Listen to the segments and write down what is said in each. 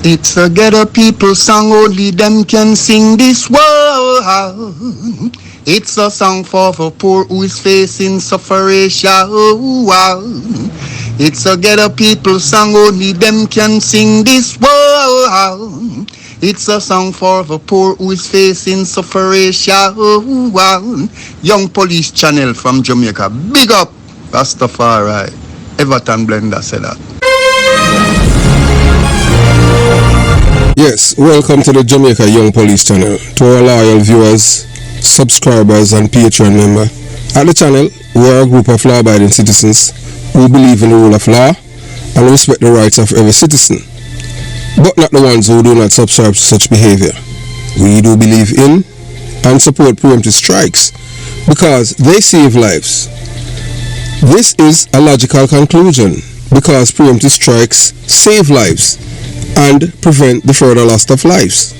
It's a ghetto people song, only them can sing this world. It's a song for the poor who is facing suffering. It's a ghetto people song, only them can sing this world. It's a song for the poor who is facing suffering. Young Police Channel from Jamaica. Big up, Rastafari. Everton Blender said that. Yes, welcome to the Jamaica Young Police Channel. To our loyal viewers, subscribers and Patreon member. At the channel, we are a group of law-abiding citizens who believe in the rule of law and respect the rights of every citizen, but not the ones who do not subscribe to such behavior. We do believe in and support preemptive strikes because they save lives. This is a logical conclusion because preemptive strikes save lives and prevent the further loss of lives.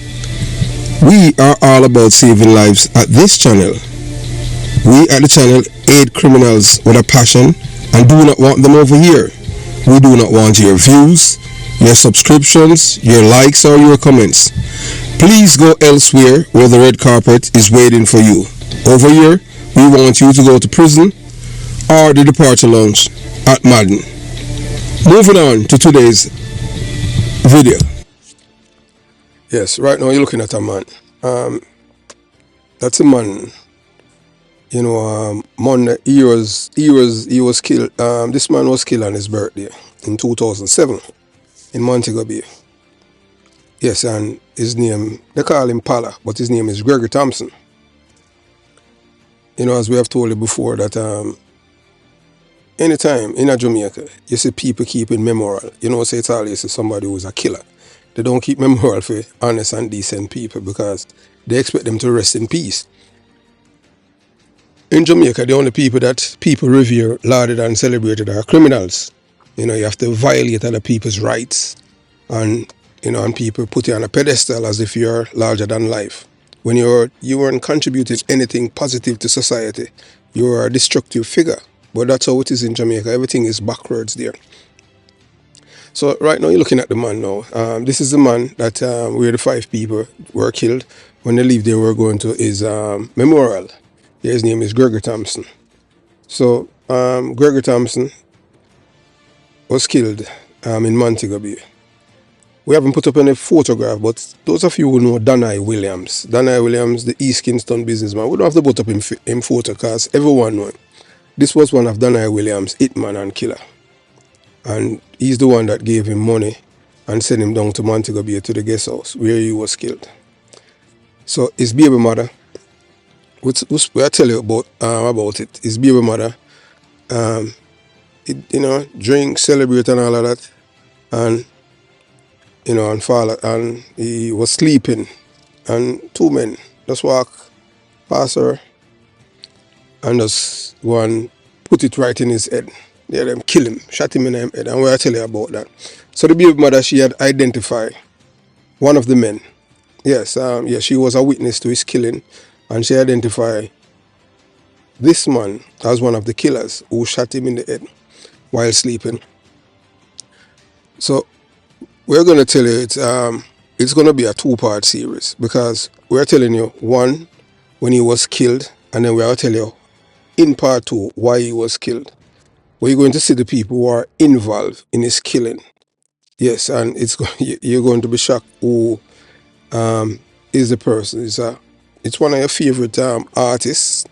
We are all about saving lives at this channel. We at the channel aid criminals with a passion and do not want them over here. We do not want your views, your subscriptions, your likes or your comments. Please go elsewhere where the red carpet is waiting for you. Over here, we want you to go to prison or the departure lounge at Madden. Moving on to today's video. Yes, right now you're looking at a man. That's a man. You know, Monday he was killed. This man was killed on his birthday in 2007 in Montego Bay. Yes, and his name, they call him Palla, but his name is Gregory Thompson. You know, as we have told you before, that anytime in a Jamaica, you see people keeping memorial. You know, say it's always somebody who's a killer. They don't keep memorial for honest and decent people because they expect them to rest in peace. In Jamaica, the only people that people revere, lauded and celebrated are criminals. You know, you have to violate other people's rights and, you know, and people put you on a pedestal as if you're larger than life. When you weren't contributing anything positive to society, you're a destructive figure. But that's how it is in Jamaica. Everything is backwards there. So right now you're looking at the man now. This is the man that where the 5 people were killed. When they leave, they were going to his memorial. Yeah, his name is Gregory Thompson. So Gregory Thompson was killed in Montego Bay. We haven't put up any photograph, but those of you who know Danai Williams, the East Kingston businessman, we don't have to put up him photo because everyone knows him. This was one of Danai Williams' hitman and killer. And he's the one that gave him money and sent him down to Montego Bay to the guest house where he was killed. So his baby mother, which I'll tell you about it. His baby mother, you know, drink, celebrate and all of that. And, you know, and he was sleeping. And 2 men just walk past her and just one put it right in his head. They them kill him, shot him in the head, and we'll tell you about that. So the baby mother, she had identified one of the men. Yes, she was a witness to his killing, and she identified this man as one of the killers who shot him in the head while sleeping. So we're going to tell you it's going to be a 2-part series because we're telling you, one, when he was killed, and then we'll tell you in part 2 why he was killed. We're going to see the people who are involved in his killing. Yes, and you're going to be shocked who is the person. It's one of your favorite artists.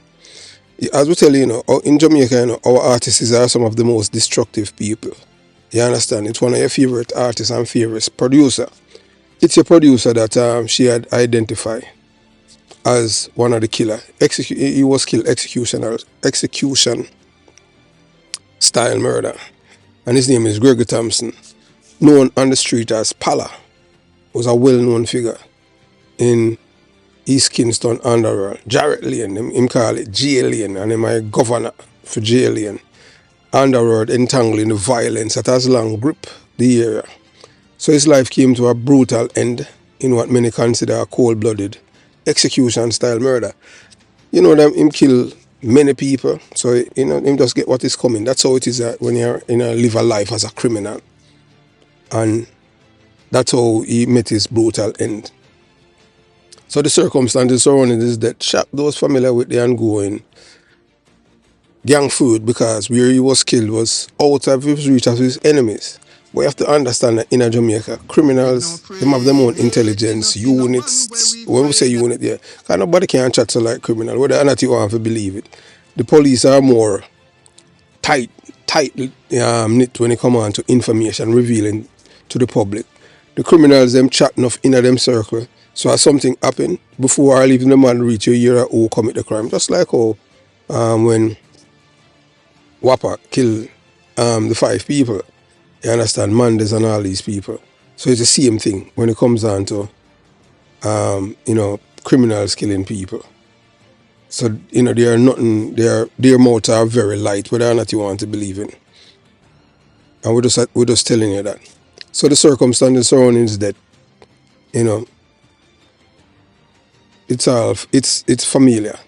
As we tell you, in Jamaica, our artists are some of the most destructive people. You understand? It's one of your favorite artists and favorite producer. It's a producer that she had identified as one of the killer. He was killed execution style murder, and his name is Gregory Thompson, known on the street as Palla. Was a well-known figure in East Kingston underworld. Jarrett Lane, him call it J Lane, and him a governor for J Lane. Underworld entangled in the violence that has long grip the area. So his life came to a brutal end in what many consider a cold-blooded execution style murder. You know them, him kill many people, so him just get what is coming. That's how it is when you live a life as a criminal. And That's how he met his brutal end. So the circumstances surrounding his death, those familiar with the ongoing gang food, because where he was killed was out of his reach of his enemies. But you have to understand that in Jamaica, criminals, them have their own intelligence units. When we say unit, yeah, because nobody can chat to like criminal, whether or not you want to believe it. The police are more tight knit when it come on to information revealing to the public. The criminals them chat enough in them circle. So as something happen before or even the man reach you hear who commit the crime. Just like how when Wapper killed the 5 people. You understand, Manders and all these people. So it's the same thing when it comes down to criminals killing people. So, they are nothing, their mouths are very light, whether or not you want to believe in. And we're just telling you that. So the circumstances surrounding his death, it's familiar.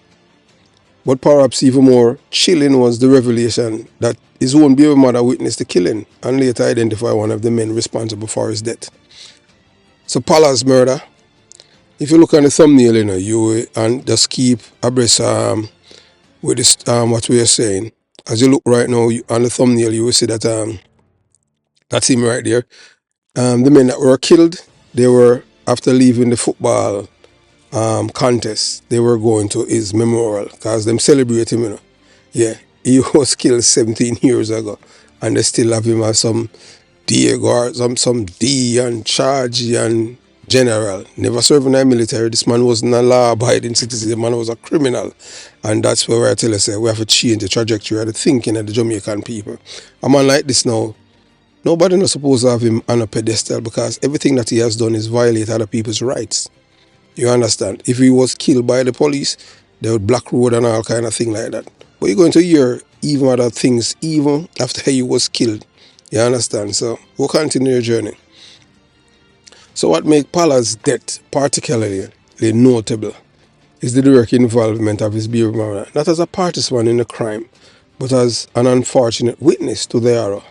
But perhaps even more chilling was the revelation that his own baby mother witnessed the killing and later identified one of the men responsible for his death. So Palla's murder, if you look on the thumbnail, you and just keep abreast with this what we are saying. As you look right now on the thumbnail, you will see that that's him right there. The men that were killed, they were after leaving the football contest, they were going to his memorial because them celebrate him. Yeah, he was killed 17 years ago, and they still have him as some Diego or some D and charge and general. Never served in the military. This man wasn't a law-abiding citizen. The man was a criminal, and that's where I tell you, say we have to change the trajectory of the thinking of the Jamaican people. A man like this now, nobody not supposed to have him on a pedestal because everything that he has done is violate other people's rights. You understand? If he was killed by the police, they would block road and all kind of thing like that. But you're going to hear even other things even after he was killed. You understand? So we'll continue your journey. So what makes Palla's death particularly notable is the direct involvement of his baby mother, not as a participant in the crime, but as an unfortunate witness to the horror.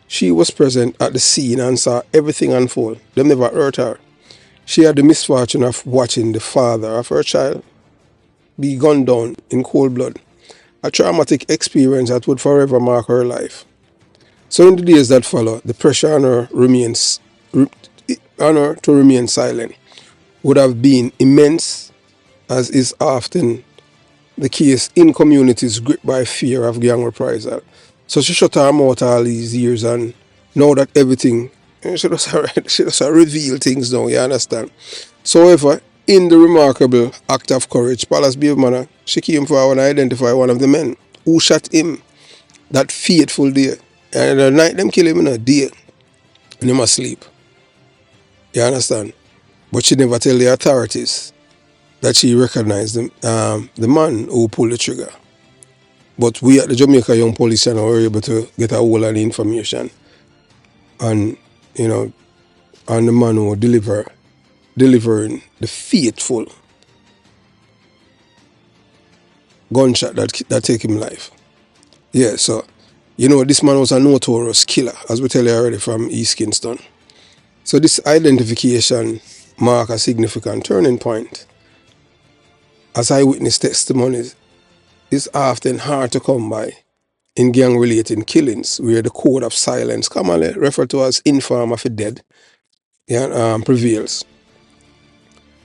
She was present at the scene and saw everything unfold. Them never hurt her. She had the misfortune of watching the father of her child be gunned down in cold blood, a traumatic experience that would forever mark her life. So in the days that follow, the pressure on her to remain silent would have been immense, as is often the case in communities gripped by fear of gang reprisal. So she shut her mouth all these years, and now that everything, she just reveal things now, you understand? So however, in the remarkable act of courage, Palla's baby mother, she came forward and identified one of the men who shot him that fateful day. And the night them kill him in a day, and he must sleep. You understand? But she never tell the authorities that she recognized the man who pulled the trigger. But we at the Jamaica Young Police Channel were able to get a hold of the information. And, and the man who delivering the fateful gunshot that take him life. Yeah, so, this man was a notorious killer, as we tell you already, from East Kingston. So this identification marked a significant turning point. As eyewitness testimonies is often hard to come by in gang-related killings, where the code of silence, commonly referred to as inform of the dead, prevails.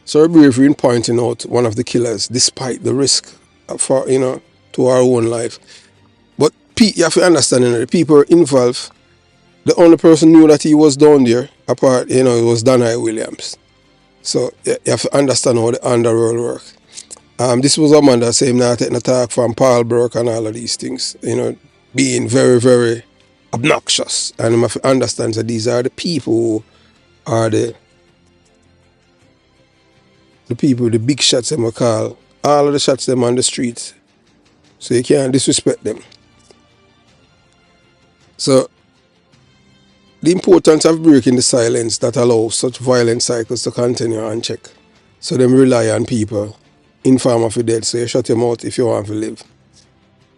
So her bravery in pointing out one of the killers, despite the risk for to our own life. But you have to understand, the people involved, the only person knew that he was down there, apart, it was Danai Williams. So you have to understand how the underworld works. This was a man that said him not taking an attack from Paul Burke and all of these things, being very, very obnoxious. And you have to understand that these are the people who are the people with the big shots them we call. All of the shots them on the street. So you can't disrespect them. So the importance of breaking the silence that allows such violent cycles to continue unchecked. So them rely on people inform of the dead, so you shut your mouth if you want to live.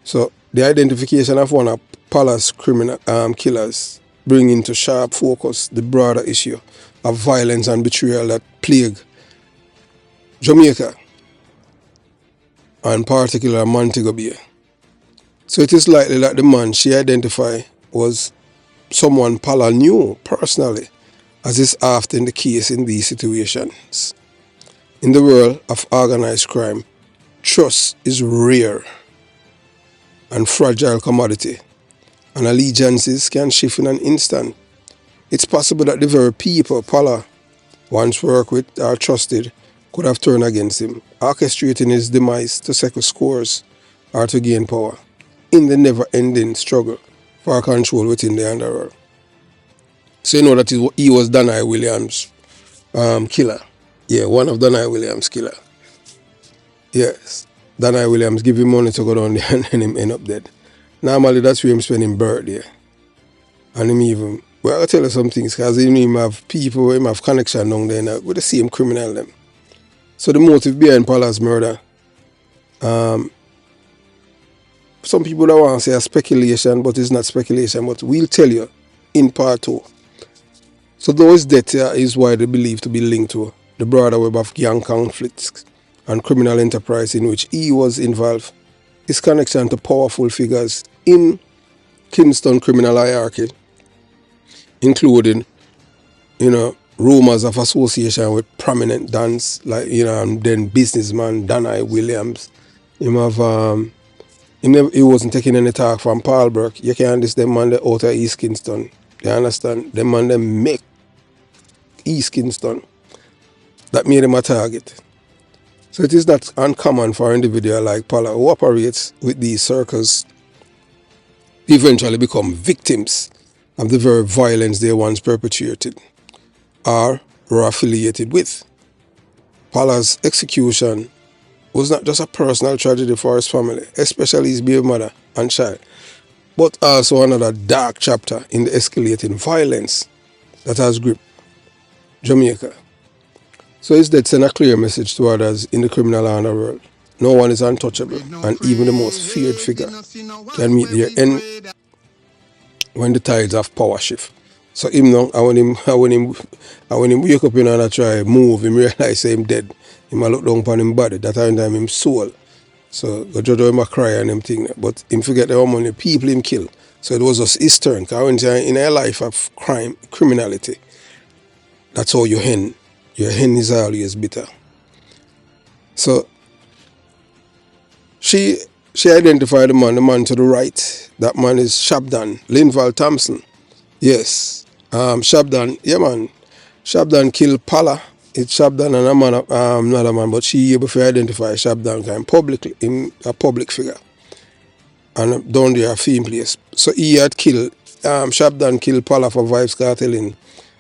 So the identification of one of Palla's criminal killers bring into sharp focus the broader issue of violence and betrayal that plague Jamaica, and particularly Montego Bay. So it is likely that the man she identified was someone Palla knew personally, as is often the case in these situations. In the world of organized crime, trust is rare and fragile commodity, and allegiances can shift in an instant. It's possible that the very people Palla once worked with or trusted could have turned against him, orchestrating his demise to settle scores or to gain power in the never-ending struggle for control within the underworld. So you know that he was Danai Williams' killer. Yeah, one of Danai Williams' killer. Yes. Danai Williams give him money to go down there and then him end up dead. Normally that's where him spend his birthday. And him even, well, I'll tell you some things, because him have people, him have connection down there with the same criminal them. So the motive behind Palla's murder, some people don't want to say a speculation, but it's not speculation, but we'll tell you in part 2. So those deaths is widely believed to be linked to the broader web of gang conflicts and criminal enterprise in which he was involved. His connection to powerful figures in Kingston criminal hierarchy, including, rumors of association with prominent dons like, and then businessman Danai Williams. He wasn't taking any talk from Paul Burke. You can't this them man the out of East Kingston. You understand? Them man them make East Kingston. That made him a target. So it is not uncommon for an individual like Palla who operates with these circles to eventually become victims of the very violence they once perpetrated or were affiliated with. Palla's execution was not just a personal tragedy for his family, especially his baby mother and child, but also another dark chapter in the escalating violence that has gripped Jamaica. So his death sent a clear message to others in the criminal underworld. No one is untouchable, and even the most feared figure can meet their end when the tides of power shift. So him now, when him wake up and try move, him realize him dead. Him a look down upon him body. That time him soul. So the judge him a cry and them thing. But him forget how many people him kill. So it was just his turn. Because in a life of crime, criminality, that's how you end. Your end is always bitter. So she identified the man to the right. That man is Shabdon, Linval Thompson. Yes. Shabdon, yeah man. Shabdon killed Palla. It's Shabdon and a man, not a man, but she able to identify Shabdon publicly, in a public figure. And down there a film place. So he had killed, Shabdon killed Palla for Vybz Kartel in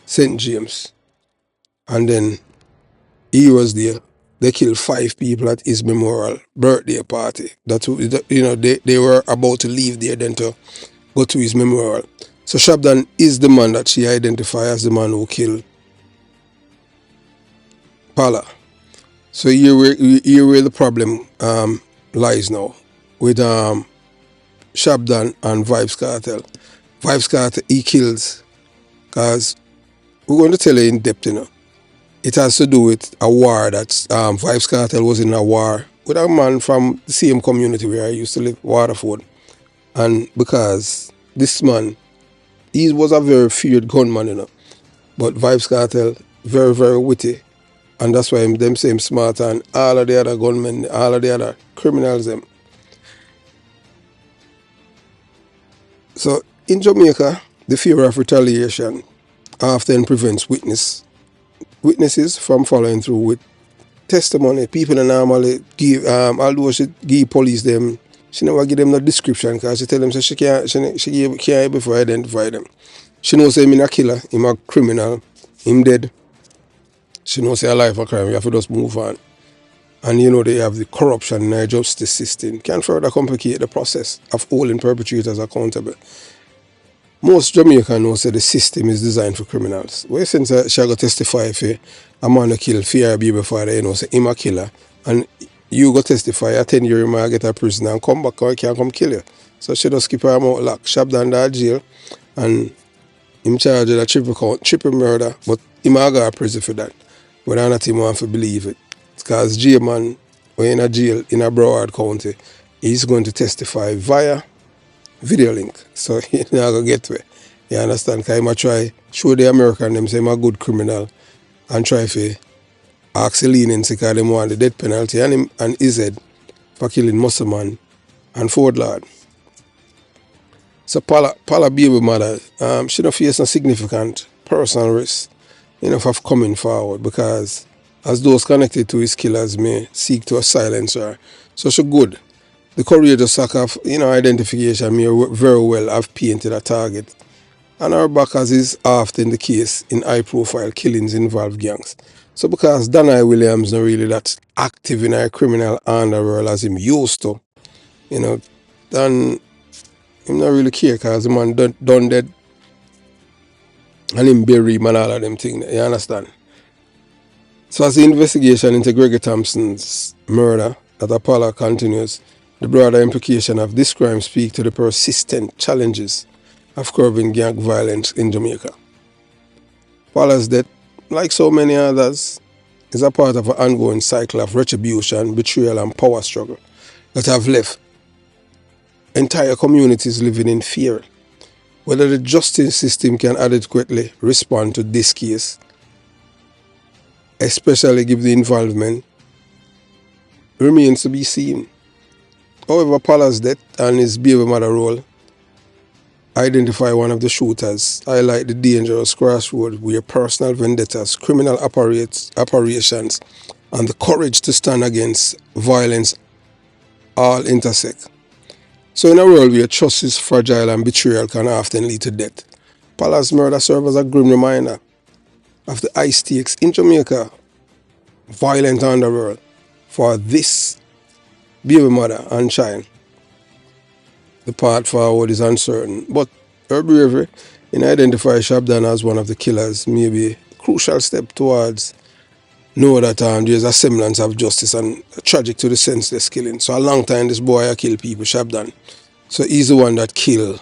St. James. And then he was there. They killed 5 people at his memorial birthday party. That's they were about to leave there then to go to his memorial. So Shabdon is the man that she identified as the man who killed Palla. So here where the problem lies now with Shabdon and Vybz Kartel. Vybz Kartel he kills because we're going to tell you in depth, It has to do with a war that Vybz Kartel was in a war with a man from the same community where I used to live, Waterford. And because this man, he was a very feared gunman, But Vybz Kartel, very, very witty. And that's why them same smart and all of the other gunmen, all of the other criminals them. So in Jamaica, the fear of retaliation often prevents witnesses from following through with testimony. People normally give, although she give police them, she never give them no description because she tell them so she can't able to identify them. She knows him a killer, him a criminal, him dead. She knows say a life of crime, you have to just move on. And they have the corruption in the justice system can further complicate the process of holding perpetrators accountable. Most Jamaicans know that the system is designed for criminals. Well, since she go testify for a man who killed fear baby father, say him a killer, and you go testify, a 10-year you might get a prison and come back or he can't come kill you. So she just keep her mouth locked, Shabdon in jail, and him charged with a triple murder, but him a go to prison for that. Whether or not him want to believe it. Because J-Man, when in a jail in a Broward County, he's going to testify via video link. So he's not going to get to it. You understand? Because he might try show the American them say I'm a good criminal and try to ask the leniency because they want the death penalty and him and Ized for killing Musselman and Ford Lord. So Palla Babymother, she don't face a significant personal risk enough of coming forward because as those connected to his killers may seek to silence her. So she good. The courageous act of identification may very well have painted a target. And her back as is often the case in high profile killings involve gangs. So because Danai Williams not really that active in our criminal underworld as him used to, then him not really care because the man done dead and him bury him and all of them things. You understand? So as the investigation into Gregory Thompson's murder at Palla continues, the broader implication of this crime speak to the persistent challenges of curbing gang violence in Jamaica. Palla's death, like so many others, is a part of an ongoing cycle of retribution, betrayal and power struggle that have left entire communities living in fear. Whether the justice system can adequately respond to this case, especially given the involvement, remains to be seen. However, Palla's death and his Babymother role identify one of the shooters, highlight the dangerous crossroad where personal vendettas, criminal operations, and the courage to stand against violence all intersect. So in a world where trust is fragile and betrayal can often lead to death, Palla's murder serves as a grim reminder of the high stakes in Jamaica violent underworld for this Babymother and child. The path forward is uncertain, but her bravery in identifying Shabdon as one of the killers may be a crucial step towards know that there's a semblance of justice and tragic to the senseless killing. So a long time this boy I kill people, Shabdon. So he's the one that killed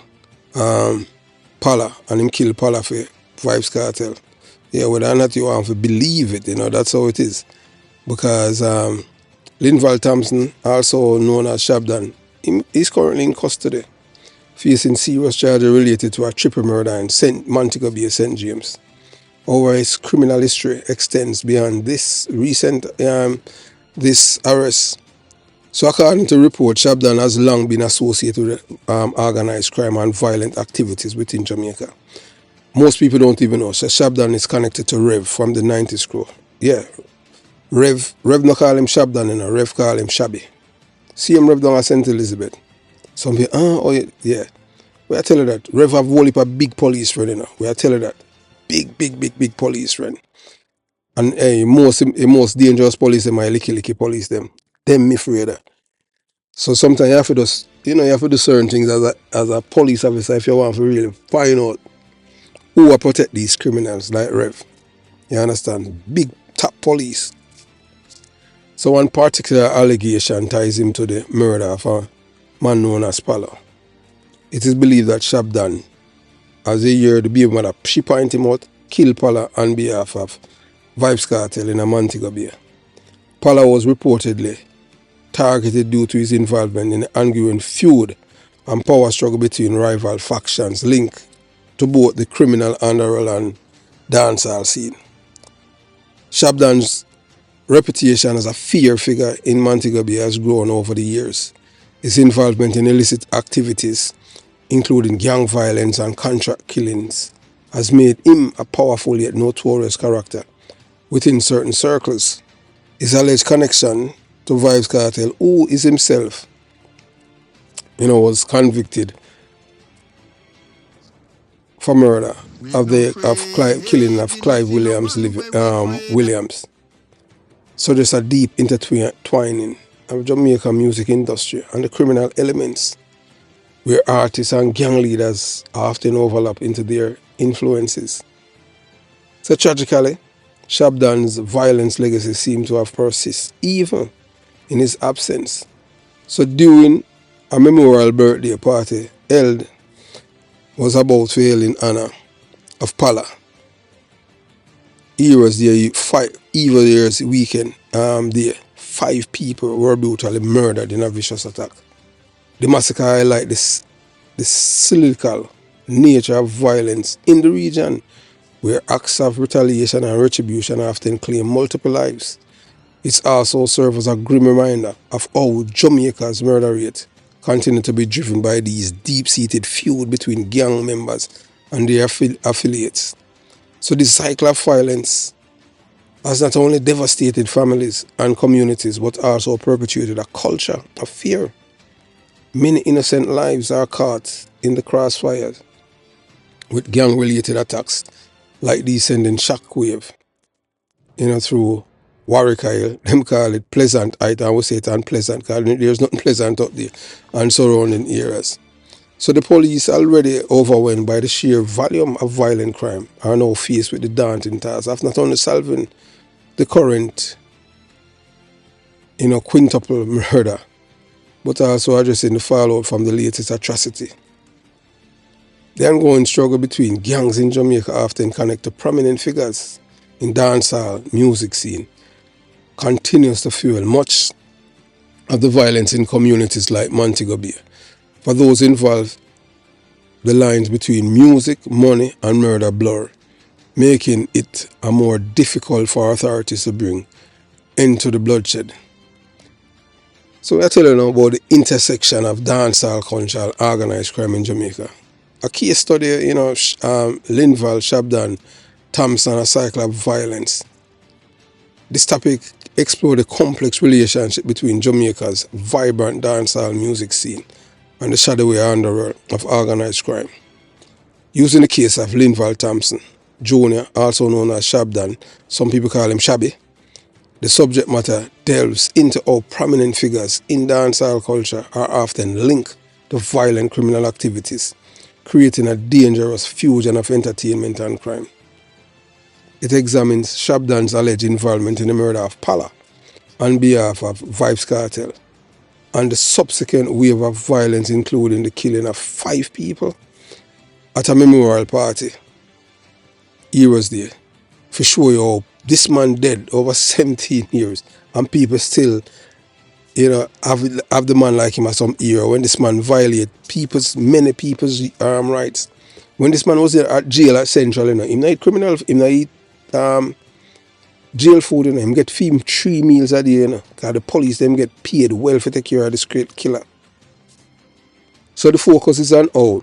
Palla, and him kill Palla for Vybz Kartel. Yeah, whether or not you want to believe it, that's how it is. Because Gregory Thompson, also known as Shabdon, he's currently in custody, facing serious charges related to a triple murder in Montego Bay, St. James. However, his criminal history extends beyond this recent this arrest. So according to reports, Shabdon has long been associated with organized crime and violent activities within Jamaica. Most people don't even know. So Shabdon is connected to Rev from the 90s crew. Yeah, Rev no call him Shabdon, Rev call him Shabby. See him Rev down at St. Elizabeth. Some people, oh yeah. We are telling that. Rev have whole heap of big police friend, We are telling that. Big police friend. And most dangerous police them are licky police them. Them me afraid of. So sometimes you have to just, you have to do certain things as a police officer if you want to really find out who will protect these criminals like Rev. You understand? Big top police. So one particular allegation ties him to the murder of a man known as Palla. It is believed that Shabdon, as a year the Babymother, she point him out, killed Palla on behalf of Vybz Kartel in a Montego Bay. Palla was reportedly targeted due to his involvement in the ongoing feud and power struggle between rival factions linked to both the criminal underworld and dancehall scene. Shabdon's reputation as a fear figure in Montego Bay has grown over the years. His involvement in illicit activities, including gang violence and contract killings, has made him a powerful yet notorious character within certain circles. His alleged connection to Vybz Kartel, who is himself, was convicted for murder of killing of Clive Williams. So there's a deep intertwining of Jamaican music industry and the criminal elements, where artists and gang leaders often overlap into their influences. So tragically, Shabdon's violence legacy seems to have persisted even in his absence. So during a memorial birthday party held was about to hail in honor, of Palla. Heroes Day, Evil Years weekend, there, 5 people were brutally murdered in a vicious attack. The massacre highlight the cyclical nature of violence in the region, where acts of retaliation and retribution often claim multiple lives. It also serves as a grim reminder of how Jamaica's murder rate continue to be driven by these deep-seated feud between gang members and their affiliates. So this cycle of violence has not only devastated families and communities, but also perpetuated a culture of fear. Many innocent lives are caught in the crossfires, with gang-related attacks like these sending shockwave, through Warwick Isle. Them call it pleasant. I would say it's unpleasant because there's nothing pleasant up there and surrounding areas. So the police, already overwhelmed by the sheer volume of violent crime, are now faced with the daunting task of not only solving the current, quintuple murder, but also addressing the fallout from the latest atrocity. The ongoing struggle between gangs in Jamaica often connect to prominent figures in dancehall music scene continues to fuel much of the violence in communities like Montego Bay. For those involved, the lines between music, money, and murder blur, making it a more difficult for authorities to bring end to the bloodshed. So we're telling you about the intersection of dancehall culture and organized crime in Jamaica. A case study, Linval, Shabdon, Thompson, a cycle of violence. This topic explores the complex relationship between Jamaica's vibrant dancehall music scene and the shadowy underworld of organized crime. Using the case of Linval Thompson Jr., also known as Shabdon, some people call him Shabby, the subject matter delves into how prominent figures in dancehall culture are often linked to violent criminal activities, creating a dangerous fusion of entertainment and crime. It examines Shabdon's alleged involvement in the murder of Palla on behalf of Vybz Kartel, and the subsequent wave of violence, including the killing of 5 people at a memorial party, Heroes Day, for show you how this man dead over 17 years and people still, have the man like him as some hero when this man violate many people's rights. When this man was there at jail at Central, him not eat criminal, him not eat jail food, him get 3 meals a day, because the police them get paid well for take care of this great killer. So the focus is on how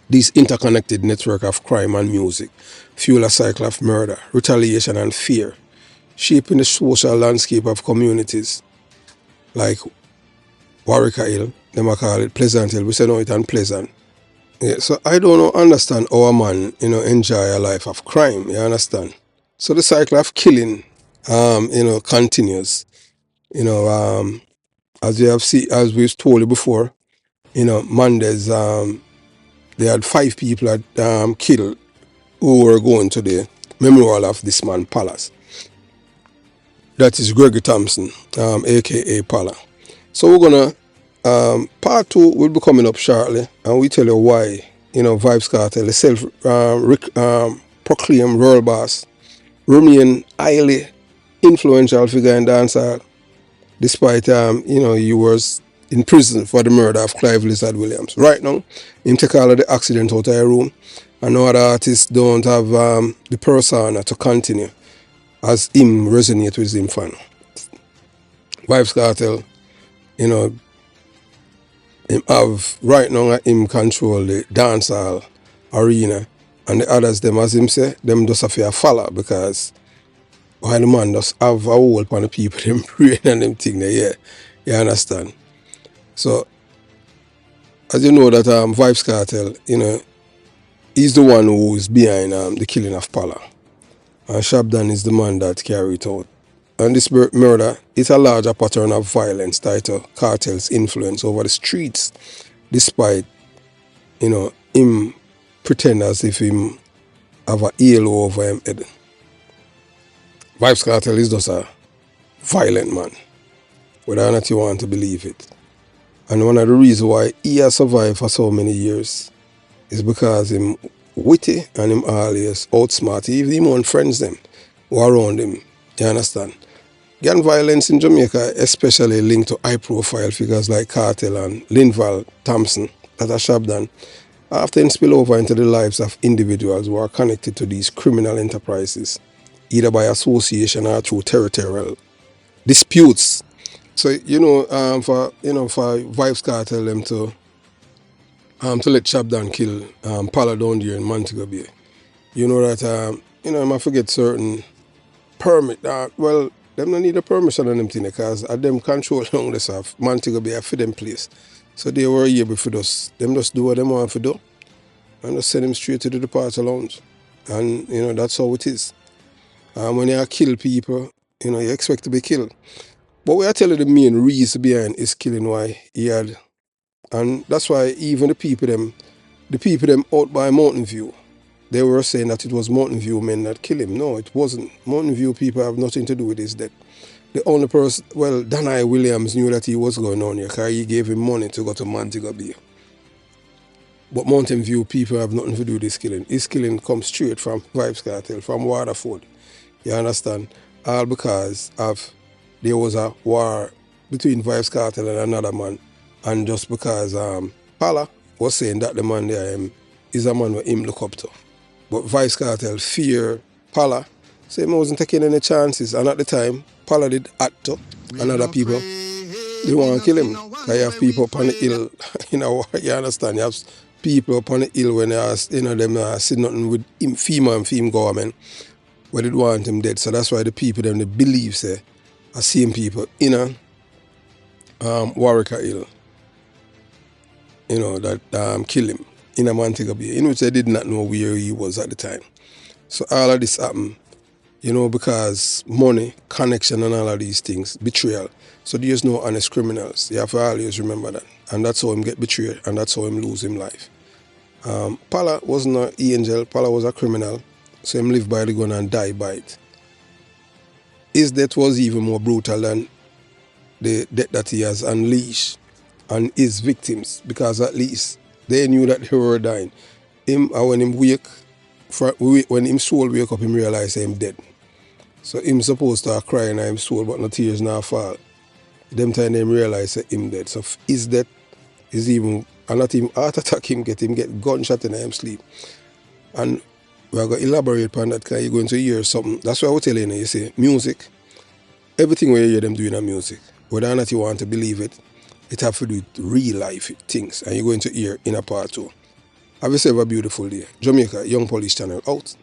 this interconnected network of crime and music fuel a cycle of murder, retaliation, and fear, shaping the social landscape of communities like Warwick Hill, them I call it Pleasant Hill. We say no, it's unpleasant. Yeah, so I don't understand how a man, enjoy a life of crime, you understand? So the cycle of killing, continues. As you have seen, as we've told you before, Mondays, they had 5 people that killed who were going to the memorial of this man, Palace. That is Gregory Thompson, aka Palla. So we're gonna part 2 will be coming up shortly, and we tell you why Vybz Kartel, the self-proclaimed world boss, remain highly influential figure in dancehall, despite he was in prison for the murder of Clive Lizard Williams. Right now, him take all of the accident out of the room, and no other artists don't have the persona to continue as him resonate with him fan. Vybz Kartel, him have right now him control the dancehall arena, and the others them, as him say, them just have to follow, because while the man just have a hold on the people, them brain and them thing there, yeah. You understand? So as you know that Vybz Kartel, he's the one who is behind the killing of Palla. And Shabdon is the man that carried it out. And this murder is a larger pattern of violence tied to Kartel's influence over the streets, despite, him pretend as if him have a halo over him head. Vybz Kartel is just a violent man, whether or not you want to believe it. And one of the reasons why he has survived for so many years is because him witty and him always outsmart even him own friends them who are around him. You understand? Gang violence in Jamaica especially linked to high profile figures like Kartel and Gregory Thompson, that are Shabdon, often spill over into the lives of individuals who are connected to these criminal enterprises, either by association or through territorial disputes. So for Vybz Kartel them to let Shabdon kill Palla down there in Montego Bay. You know that I might forget certain permit. Well, them don't need a permission on them thing because at them control along this of Montego Bay for them place. So they were here before us. Them just do what them want to do and just send them straight to the departure lounge. And that's how it is. When you kill people, you expect to be killed. But we are telling the main reason behind is killing why he had. And that's why even the people them out by Mountain View, they were saying that it was Mountain View men that killed him. No, it wasn't. Mountain View people have nothing to do with his death. The only person, well, Danai Williams knew that he was going on here because he gave him money to go to Montego Bay. But Mountain View people have nothing to do with his killing. His killing comes straight from Vybz Kartel, from Waterford. You understand? All because there was a war between Vybz Kartel and another man. And just because Palla was saying that the man there is a man where him look up to. But Vybz Kartel fear Palla, so he wasn't taking any chances. And at the time, Palla did act up, and other people, they want to kill him. Because you have people up on the hill, you understand? You have people up on the hill when them see nothing with him, FEMA government, where they want him dead. So that's why the people, them, they believe, say, are same people in Warwick Hill, that kill him in a Montego Bay, in which they did not know where he was at the time. So all of this happened, because money, connection and all of these things, betrayal. So there's no honest criminals. You have to always remember that. And that's how him get betrayed and that's how him lose him life. Palla wasn't an angel, Palla was a criminal. So him live by the gun and die by it. His death was even more brutal than the death that he has unleashed on his victims, because at least they knew that they were dying. When him soul wake up, him realize him dead. So him supposed to cry in him soul, but no tears now fall. Them time him realize that him dead. So his death is even, and not him heart attack him get gunshot in him sleep. And we're going to elaborate upon that because you're going to hear something. That's why I was telling you see, music, everything we hear them doing in music, whether or not you want to believe it, it have to do with real life things. And you're going to hear in a part 2. Have yourself a beautiful day. Jamaica, Young Police Channel out.